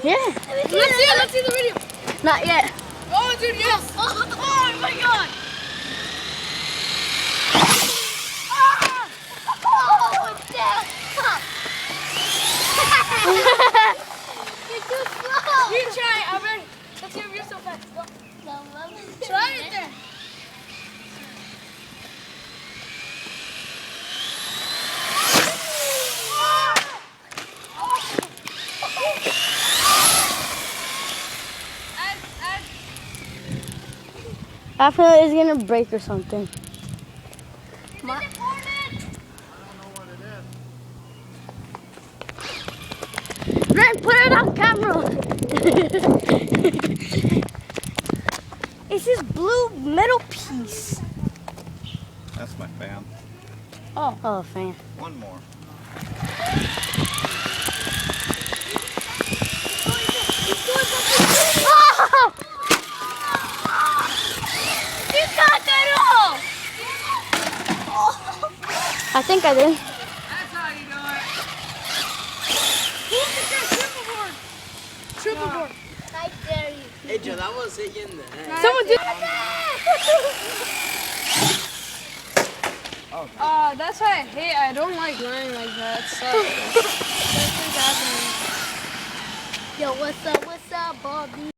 Yeah. Let's see the video. Not yet. Oh, dude, yes. Oh my God. Oh, damn. You're too slow. You try it, Aubrey. Let's see if you're so fast. Go. Try it there. I feel like it's gonna break or something. Ren, put it on camera. It's this blue metal piece. That's my fan. Oh, fan. One more. Oh! You got that all. I think I did. That's how you do it. Who's the triple board? Triple board. I dare you. Hey, Joe, that was hit you in the head. Someone did. That's why I don't like learning like that. So, Yo, what's up, Bobby?